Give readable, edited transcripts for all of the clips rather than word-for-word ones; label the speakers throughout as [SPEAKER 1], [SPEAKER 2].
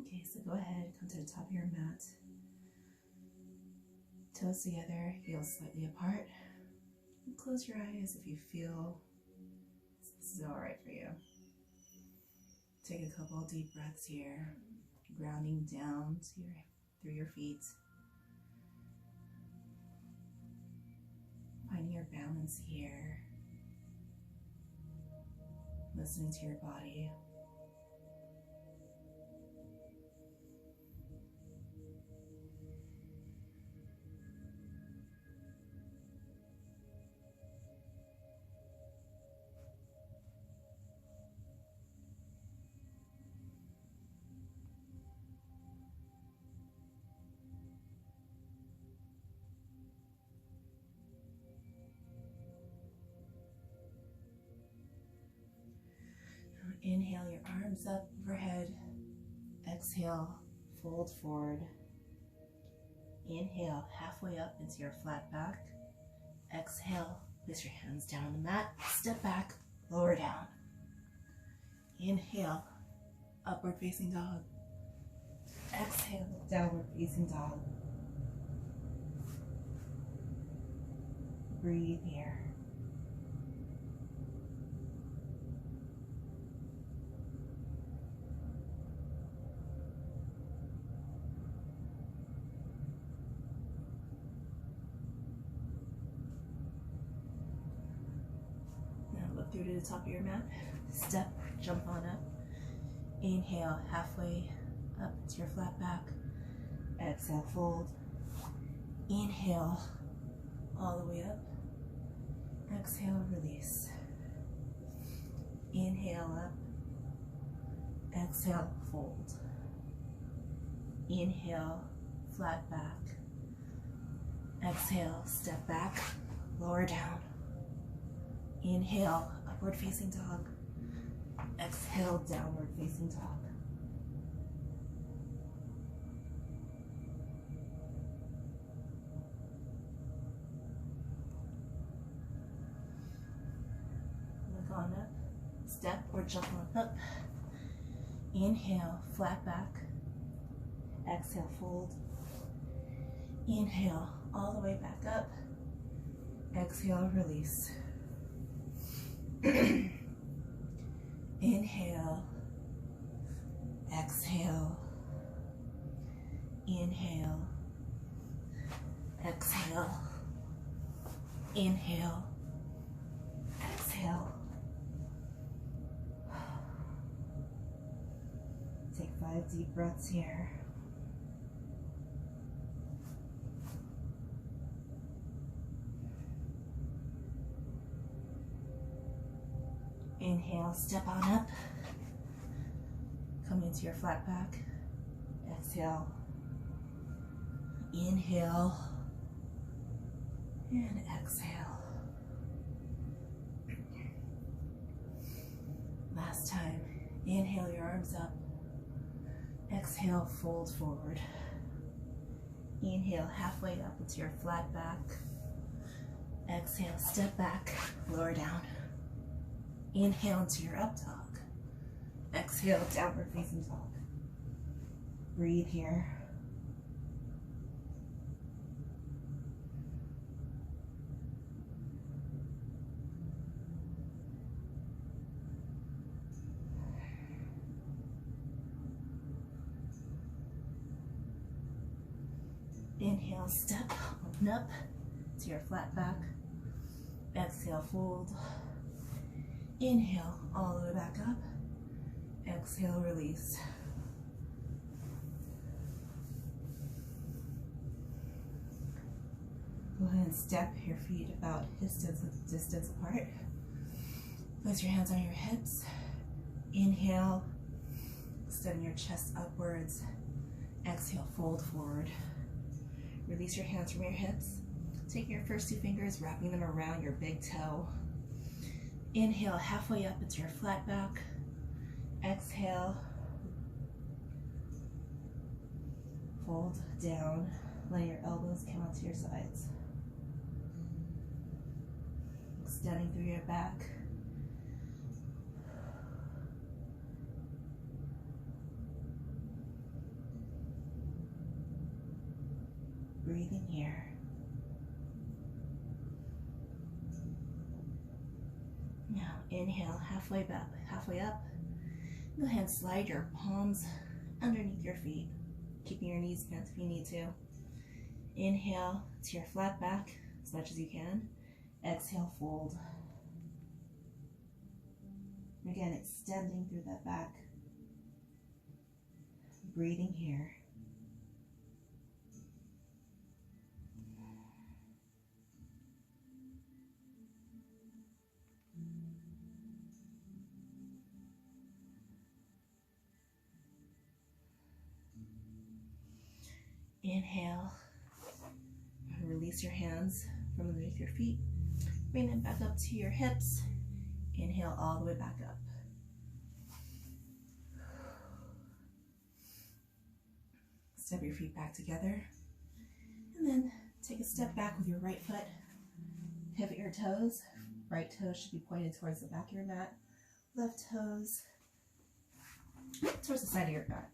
[SPEAKER 1] Okay, so go ahead, come to the top of your mat. Toes together, heels slightly apart. And close your eyes if you feel this is all right for you. Take a couple deep breaths here, grounding down to through your feet. Finding your balance here. Listening to your body. Inhale your arms up overhead. Exhale, fold forward. Inhale, halfway up into your flat back. Exhale, place your hands down on the mat. Step back, lower down. Inhale, upward facing dog. Exhale, downward facing dog. Breathe here. Through to the top of your mat. Step, jump on up. Inhale, halfway up to your flat back. Exhale, fold. Inhale, all the way up. Exhale, release. Inhale up. Exhale, fold. Inhale, flat back. Exhale, step back, lower down. Inhale, upward facing dog. Exhale, downward facing dog. Look on up. Step or jump on up. Inhale, flat back. Exhale, fold. Inhale, all the way back up. Exhale, release. Inhale, exhale, inhale, exhale, inhale, exhale. Take 5 deep breaths here. Inhale, step on up. Come into your flat back. Exhale. Inhale. And exhale. Last time. Inhale your arms up. Exhale, fold forward. Inhale, halfway up into your flat back. Exhale, step back, lower down. Inhale into your up dog. Exhale, downward facing dog. Breathe here. Inhale, step on up to your flat back. Exhale, fold. Inhale, all the way back up. Exhale, release. Go ahead and step your feet about distance apart. Place your hands on your hips. Inhale, extend your chest upwards. Exhale, fold forward. Release your hands from your hips. Take your first 2 fingers, wrapping them around your big toe. Inhale, halfway up into your flat back. Exhale. Fold down. Let your elbows come onto your sides. Extending through your back. Breathing here. Now inhale, halfway up. Go ahead and slide your palms underneath your feet, keeping your knees bent if you need to. Inhale to your flat back as much as you can. Exhale, fold. Again, extending through that back. Breathing here. Inhale, release your hands from underneath your feet. Bring them back up to your hips. Inhale all the way back up. Step your feet back together. And then take a step back with your right foot. Pivot your toes. Right toes should be pointed towards the back of your mat. Left toes towards the side of your mat.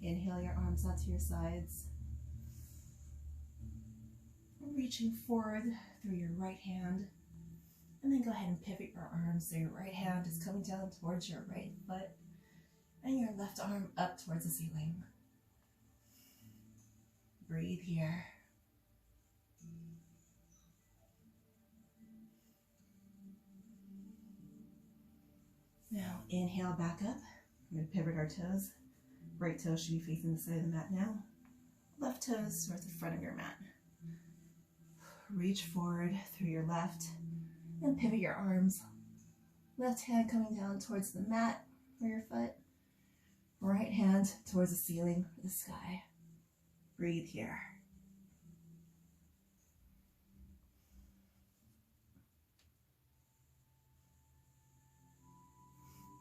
[SPEAKER 1] Inhale your arms out to your sides. Reaching forward through your right hand. And then go ahead and pivot your arms so your right hand is coming down towards your right foot and your left arm up towards the ceiling. Breathe here. Now inhale back up. I'm going to pivot our toes. Right toe should be facing the side of the mat now. Left toes towards the front of your mat. Reach forward through your left and pivot your arms. Left hand coming down towards the mat or your foot. Right hand towards the ceiling or the sky. Breathe here.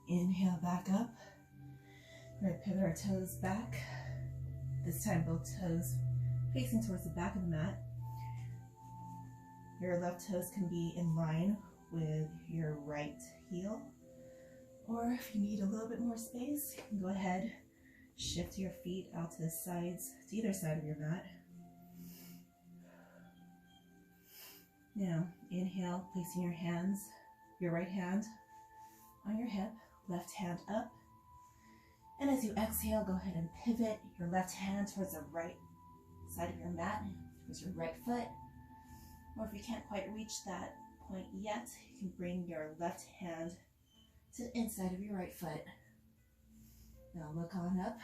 [SPEAKER 1] Inhale back up. We're going to pivot our toes back. This time both toes facing towards the back of the mat. Your left toes can be in line with your right heel. Or if you need a little bit more space, you can go ahead, shift your feet out to the sides, to either side of your mat. Now, inhale, placing your hands, your right hand on your hip, left hand up. And as you exhale, go ahead and pivot your left hand towards the right side of your mat, towards your right foot. Or if you can't quite reach that point yet, you can bring your left hand to the inside of your right foot. Now look on up.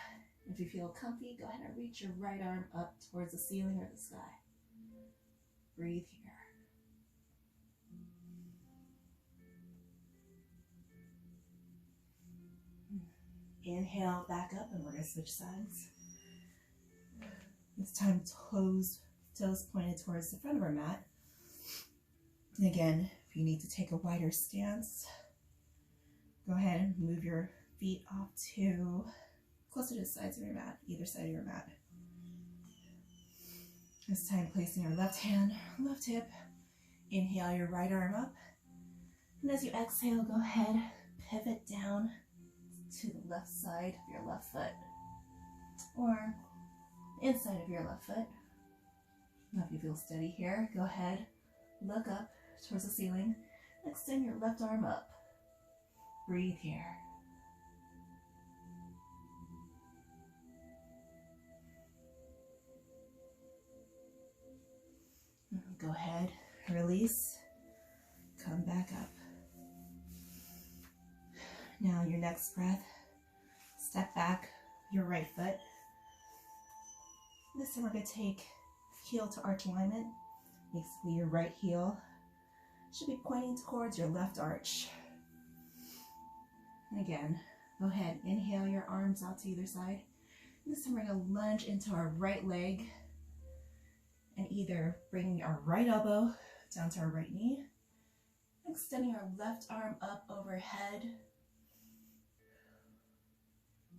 [SPEAKER 1] If you feel comfy, go ahead and reach your right arm up towards the ceiling or the sky. Breathe here. Inhale back up, and we're going to switch sides. This time toes pointed towards the front of our mat. And again, if you need to take a wider stance, go ahead and move your feet off to closer to the sides of your mat, either side of your mat. This time placing your left hand, left hip. Inhale your right arm up. And as you exhale, go ahead, pivot down to the left side of your left foot or inside of your left foot. Now if you feel steady here, go ahead, look up towards the ceiling, extend your left arm up. Breathe here. Go ahead, release, come back up. Now your next breath, step back your right foot. This time we're going to take heel to arch alignment. Basically your right heel should be pointing towards your left arch. And again, go ahead, inhale your arms out to either side. And this time we're going to lunge into our right leg and either bring our right elbow down to our right knee, extending our left arm up overhead.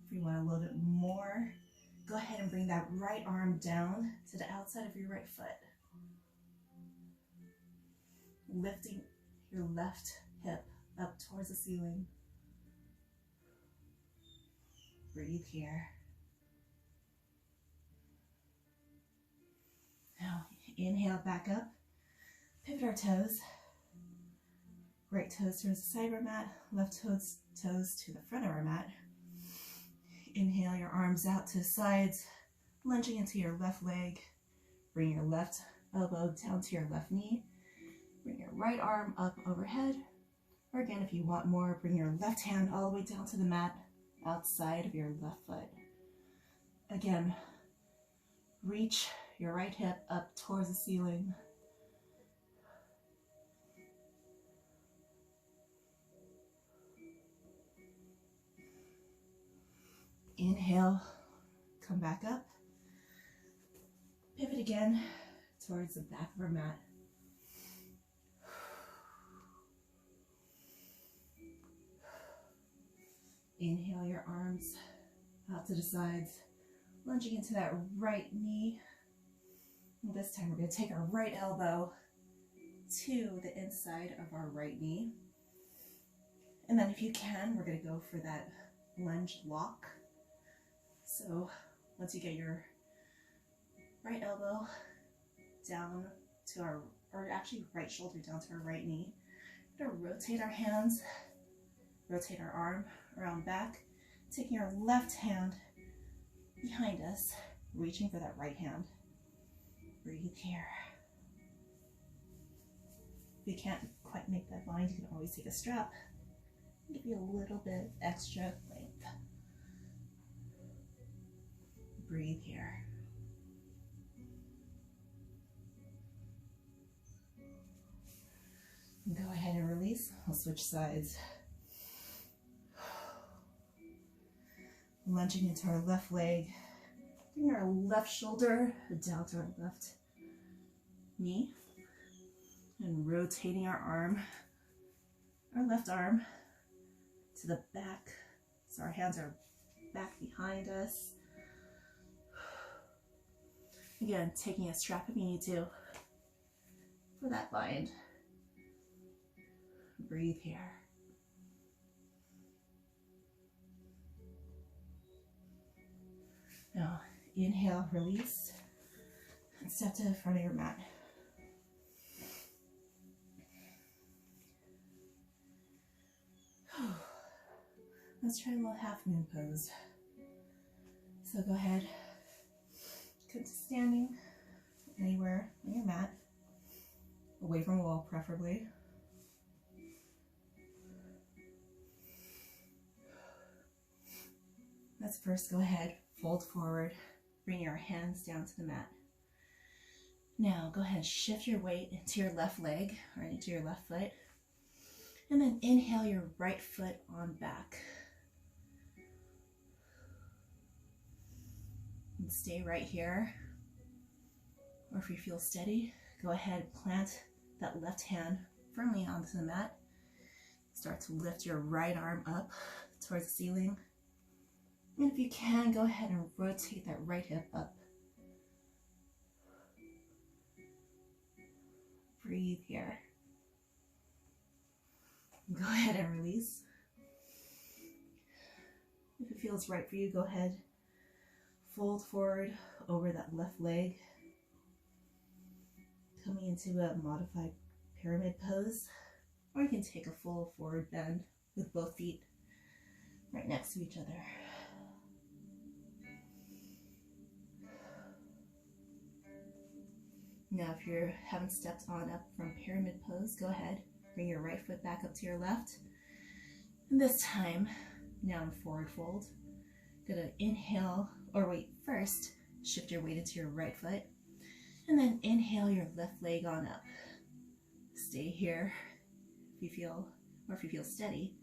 [SPEAKER 1] If you want a little bit more, go ahead and bring that right arm down to the outside of your right foot. Lifting your left hip up towards the ceiling. Breathe here. Now inhale back up. Pivot our toes. Right toes towards the side of our mat. Left toes to the front of our mat. Inhale your arms out to the sides. Lunging into your left leg. Bring your left elbow down to your left knee. Bring your right arm up overhead. Or again, if you want more, bring your left hand all the way down to the mat outside of your left foot. Again, reach your right hip up towards the ceiling. Inhale, come back up. Pivot again towards the back of our mat. Inhale your arms out to the sides, lunging into that right knee. And this time we're going to take our right elbow to the inside of our right knee. And then if you can, we're going to go for that lunge lock. So once you get your right elbow down to our, or actually right shoulder down to our right knee, we're going to rotate our hands, rotate our arm around back, taking our left hand behind us, reaching for that right hand. Breathe here. If you can't quite make that bind, you can always take a strap and give you a little bit extra length. Breathe here. Go ahead and release. I'll switch sides. Lunging into our left leg. Bring our left shoulder down to our left knee. And rotating our arm, our left arm to the back. So our hands are back behind us. Again, taking a strap if you need to for that bind. Breathe here. Now, inhale, release, and step to the front of your mat. Let's try a little half moon pose. So go ahead, come to standing anywhere on your mat, away from the wall preferably. Let's first go ahead, fold forward, bring your hands down to the mat. Now go ahead, shift your weight into your left leg or into your left foot, and then inhale your right foot on back. And stay right here, or if you feel steady, go ahead, plant that left hand firmly onto the mat. Start to lift your right arm up towards the ceiling. And if you can, go ahead and rotate that right hip up. Breathe here. Go ahead and release. If it feels right for you, go ahead, fold forward over that left leg. Coming into a modified pyramid pose, or you can take a full forward bend with both feet right next to each other. Now, if you haven't stepped on up from pyramid pose, go ahead, bring your right foot back up to your left. And this time, now in forward fold, gonna inhale, or wait, first, shift your weight into your right foot, and then inhale your left leg on up. Stay here if you feel, or if you feel steady,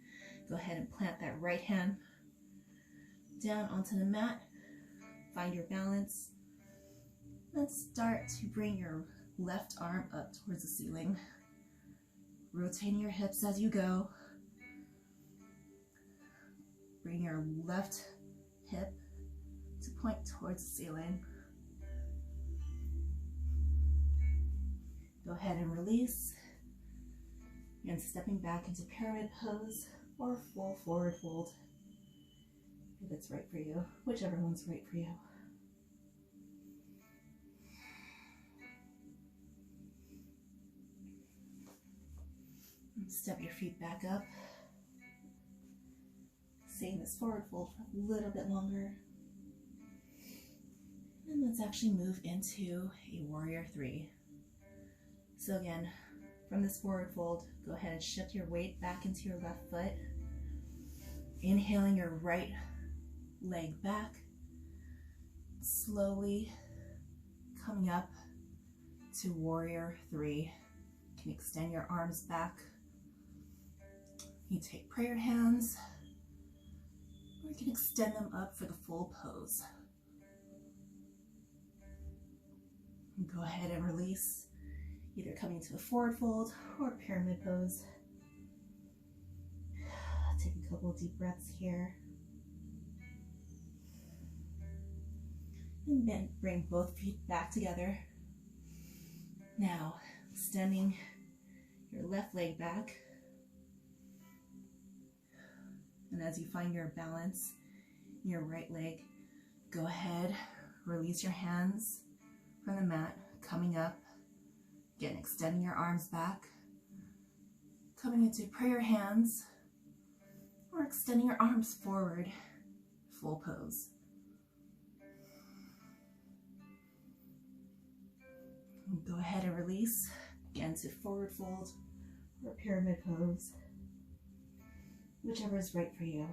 [SPEAKER 1] go ahead and plant that right hand down onto the mat, find your balance. Let's start to bring your left arm up towards the ceiling, rotating your hips as you go. Bring your left hip to point towards the ceiling. Go ahead and release. And stepping back into pyramid pose or full forward fold. if it's right for you, whichever one's right for you. And step your feet back up. Stay this forward fold for a little bit longer. And let's actually move into a warrior three. So again, from this forward fold, go ahead and shift your weight back into your left foot. Inhaling your right leg back. Slowly coming up to warrior three. You can extend your arms back. You take prayer hands, or you can extend them up for the full pose. And go ahead and release, either coming to a forward fold or pyramid pose. Take a couple of deep breaths here. And then bring both feet back together. Now, extending your left leg back. And as you find your balance in your right leg, go ahead, release your hands from the mat, coming up. Again, extending your arms back. Coming into prayer hands, or extending your arms forward, full pose. And go ahead and release, again to forward fold or pyramid pose, whichever is right for you.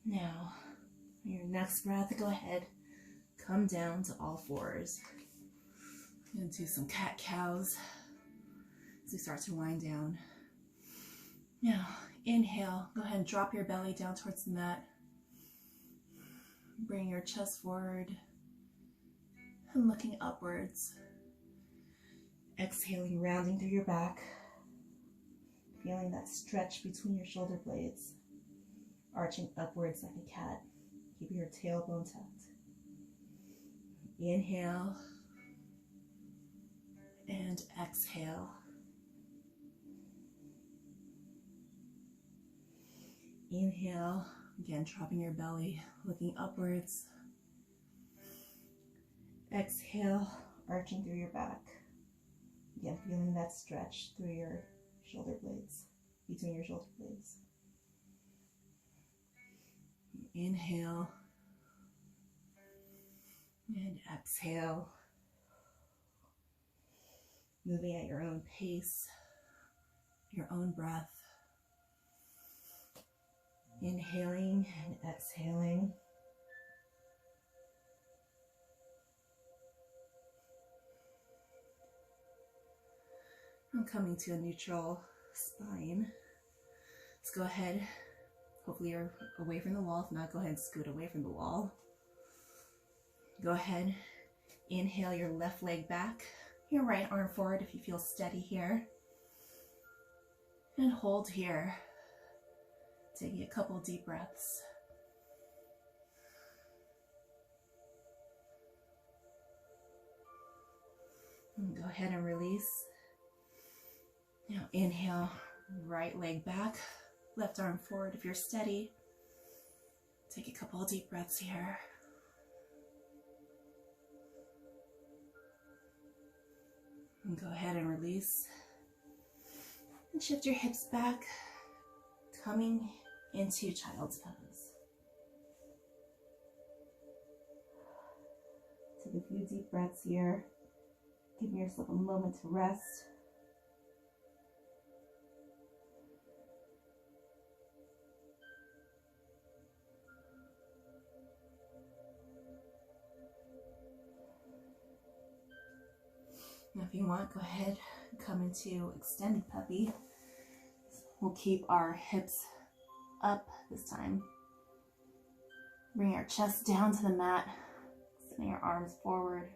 [SPEAKER 1] Now, on your next breath, go ahead, come down to all fours. And do some cat-cows as you start to wind down. Now, inhale, go ahead and drop your belly down towards the mat. Bring your chest forward and looking upwards. Exhaling, rounding through your back. Feeling that stretch between your shoulder blades. Arching upwards like a cat. Keep your tailbone tucked. Inhale and exhale. Inhale, again dropping your belly, looking upwards. Exhale, arching through your back. Again, feeling that stretch through your shoulder blades, between your shoulder blades. Inhale and exhale. Moving at your own pace, your own breath. Inhaling and exhaling. I'm coming to a neutral spine. Let's go ahead. Hopefully you're away from the wall. If not, go ahead and scoot away from the wall. Go ahead. Inhale your left leg back. Your right arm forward if you feel steady here. And hold here. Taking a couple deep breaths. And go ahead and release. Now inhale, right leg back, left arm forward if you're steady. Take a couple of deep breaths here. And go ahead and release. And shift your hips back, coming into child's pose. Take a few deep breaths here. Give yourself a moment to rest. Now if you want, go ahead and come into extended puppy. We'll keep our hips up this time. Bring our chest down to the mat, extending your arms forward.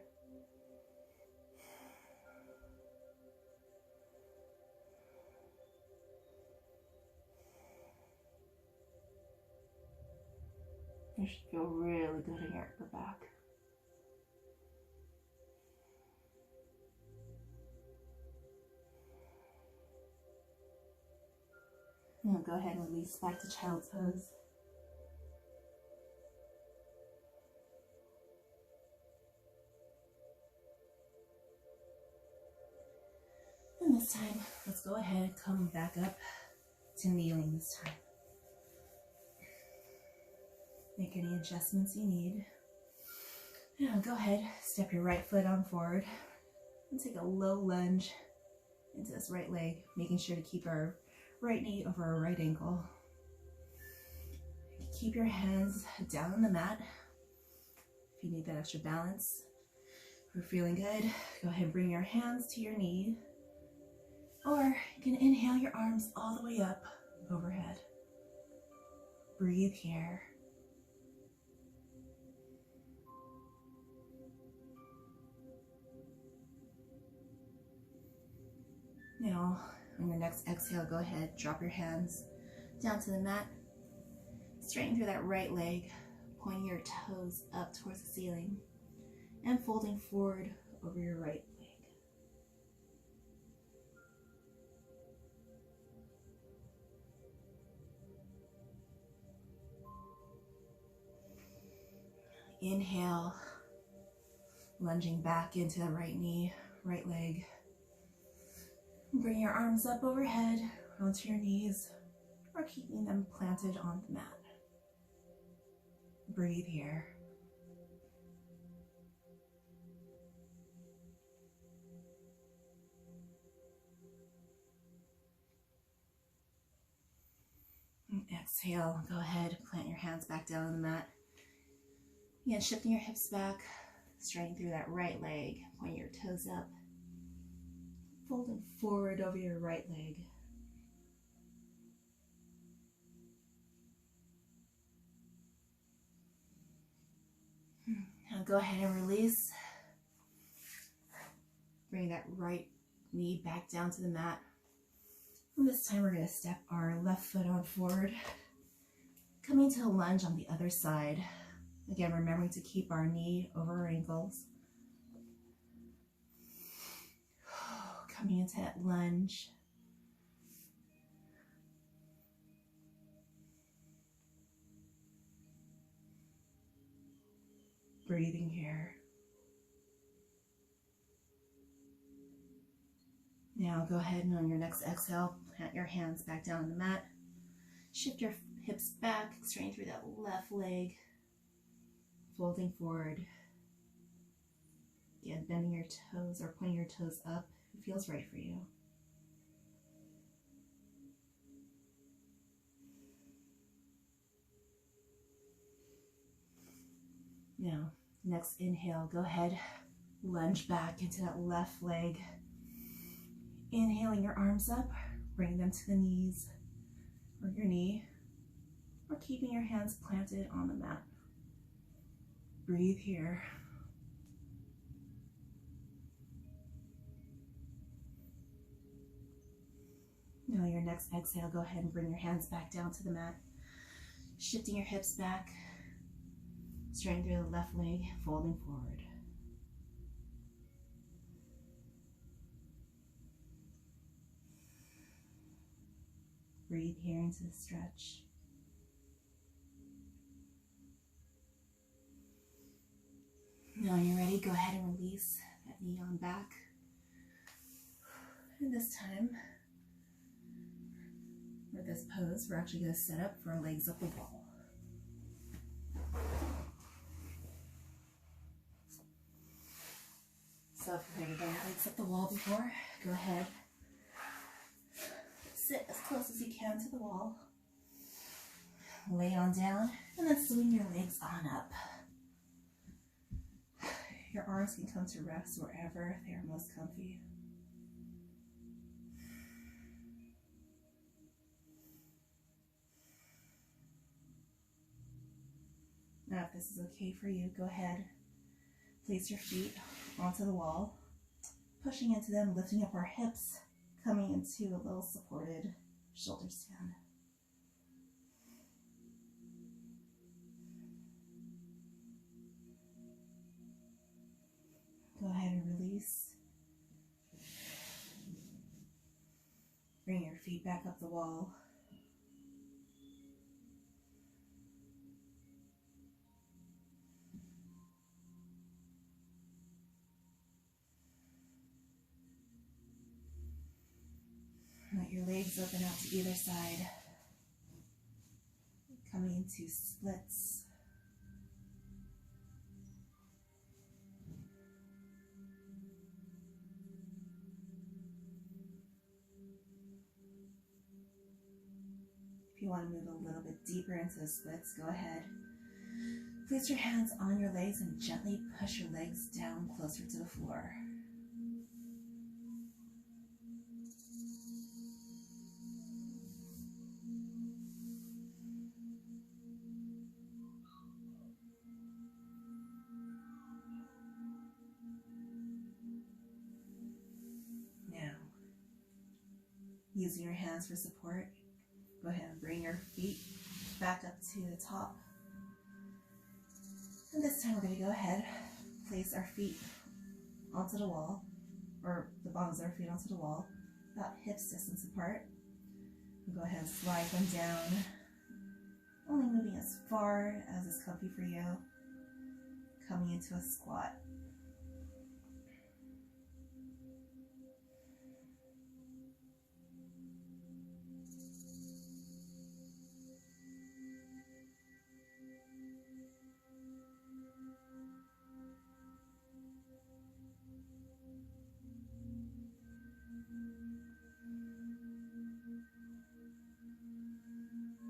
[SPEAKER 1] You should feel really good in your upper back. Now go ahead and release back to child's pose. And this time, let's go ahead and come back up to kneeling this time. Make any adjustments you need. Now go ahead, step your right foot on forward and take a low lunge into this right leg, making sure to keep our right knee over our right ankle. Keep your hands down on the mat. If you need that extra balance, if you're feeling good, go ahead and bring your hands to your knee. Or you can inhale your arms all the way up overhead. Breathe here. Now, on your next exhale, go ahead, drop your hands down to the mat. Straighten through that right leg, pointing your toes up towards the ceiling, and folding forward over your right leg. Inhale, lunging back into the right knee, right leg. Bring your arms up overhead onto your knees, or keeping them planted on the mat. Breathe here. And exhale, go ahead, plant your hands back down on the mat. Again, shifting your hips back, straighten through that right leg, point your toes up, folding forward over your right leg. Now go ahead and release. Bring that right knee back down to the mat. And this time we're going to step our left foot on forward, coming to a lunge on the other side. Again, remembering to keep our knee over our ankles. Coming into that lunge. Breathing here. Now go ahead and on your next exhale, plant your hands back down on the mat. Shift your hips back, straighten through that left leg. Folding forward. Again, bending your toes or pointing your toes up. It feels right for you. Now, next inhale, go ahead, lunge back into that left leg. Inhaling your arms up, bring them to the knees or your knee, or keeping your hands planted on the mat. Breathe here. Now your next exhale, go ahead and bring your hands back down to the mat. Shifting your hips back, straighten through the left leg, folding forward. Breathe here into the stretch. Now you're ready, go ahead and release that knee on back. And this time, for this pose, we're actually going to set up for our legs up the wall. So if you've never done legs up the wall before, go ahead. Sit as close as you can to the wall. Lay on down, and then swing your legs on up. Your arms can come to rest wherever they are most comfy. Now, if this is okay for you, go ahead. Place your feet onto the wall, pushing into them, lifting up our hips, coming into a little supported shoulder stand. Go ahead and release. Bring your feet back up the wall. your legs open out to either side. Coming into splits. If you want to move a little bit deeper into the splits, go ahead. Place your hands on your legs and gently push your legs down closer to the floor. Now, using your hands for support, go ahead and bring your feet back up to the top. And this time we're going to go ahead, place our feet onto the wall, or the bottoms of our feet onto the wall, about hips distance apart. And go ahead and slide them down, only moving as far as is comfy for you, coming into a squat.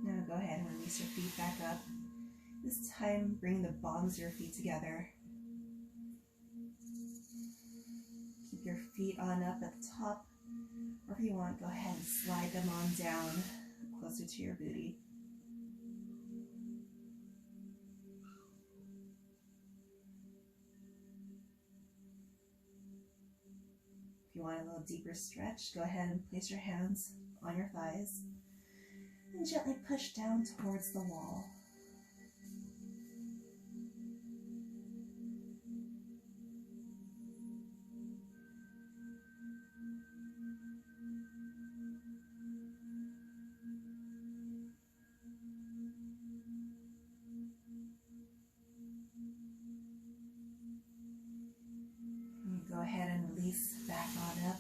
[SPEAKER 1] Now go ahead and release your feet back up. This time, bring the bottoms of your feet together. Keep your feet on up at the top, or if you want, go ahead and slide them on down closer to your booty. If you want a little deeper stretch, go ahead and place your hands on your thighs and gently push down towards the wall. And go ahead and release back on up.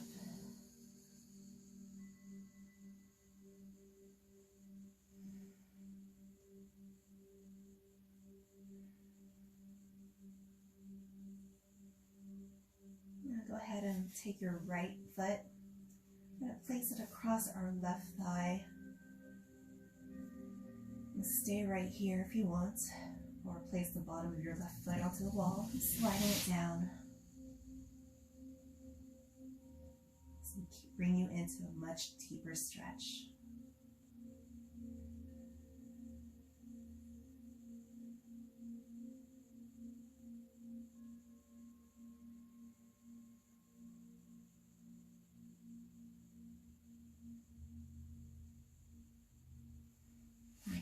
[SPEAKER 1] Go ahead and take your right foot, I'm going to place it across our left thigh. And stay right here if you want, or place the bottom of your left foot onto the wall, sliding it down. This will bring you into a much deeper stretch.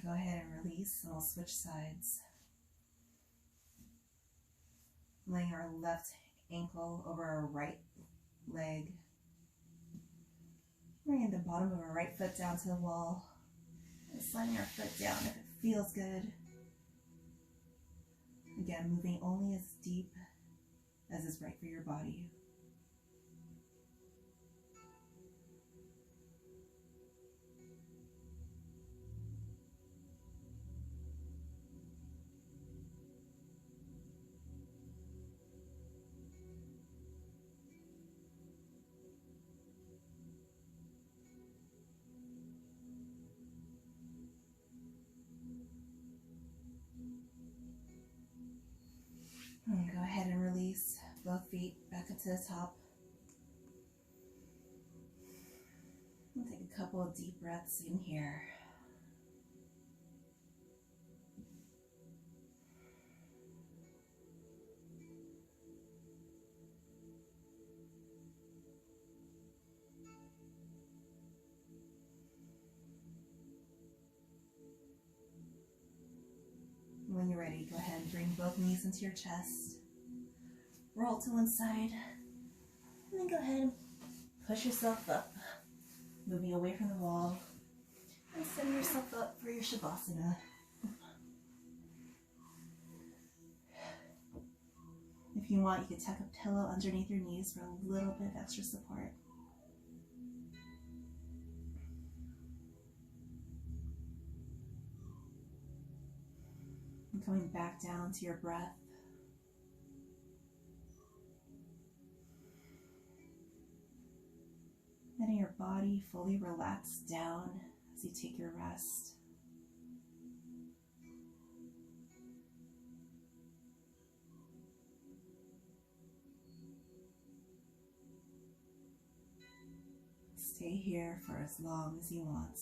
[SPEAKER 1] Go ahead and release, and we'll switch sides. Laying our left ankle over our right leg. Bringing the bottom of our right foot down to the wall. And sliding our foot down if it feels good. Again, moving only as deep as is right for your body. And go ahead and release both feet back up to the top. We'll take a couple of deep breaths in here. When you're ready, go ahead and bring both knees into your chest. Roll to one side. And then go ahead and push yourself up, moving away from the wall. And setting yourself up for your Shavasana. If you want, you could tuck a pillow underneath your knees for a little bit of extra support. And coming back down to your breath. Letting your body fully relax down as you take your rest. Stay here for as long as you want.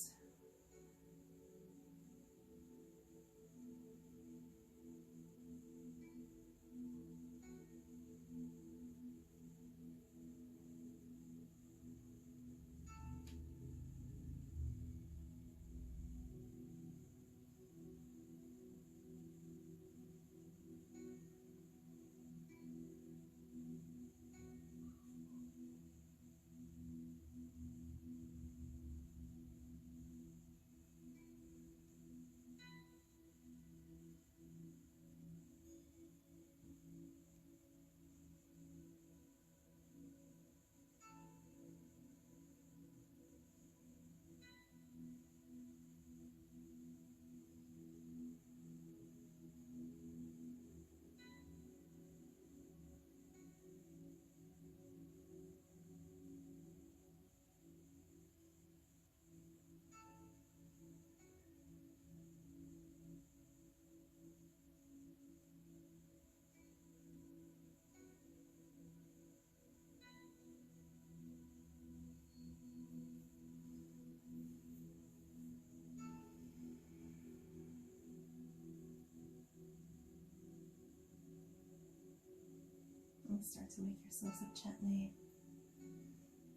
[SPEAKER 1] And start to wake yourselves up gently,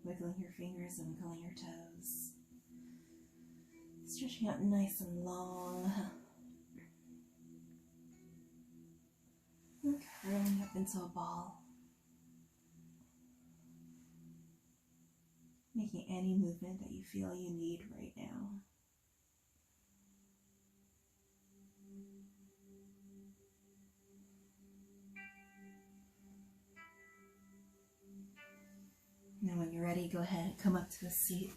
[SPEAKER 1] wiggling your fingers and wiggling your toes. Stretching out nice and long. And curling up into a ball. Making any movement that you feel you need right now. Now when you're ready, go ahead and come up to a seat.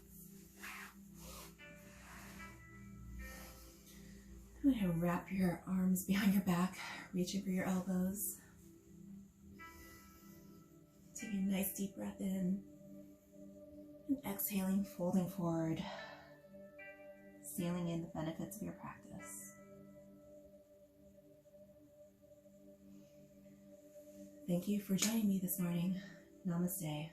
[SPEAKER 1] Go ahead and wrap your arms behind your back, reach over your elbows. Take a nice deep breath in, and exhaling, folding forward, sealing in the benefits of your practice. Thank you for joining me this morning. Namaste.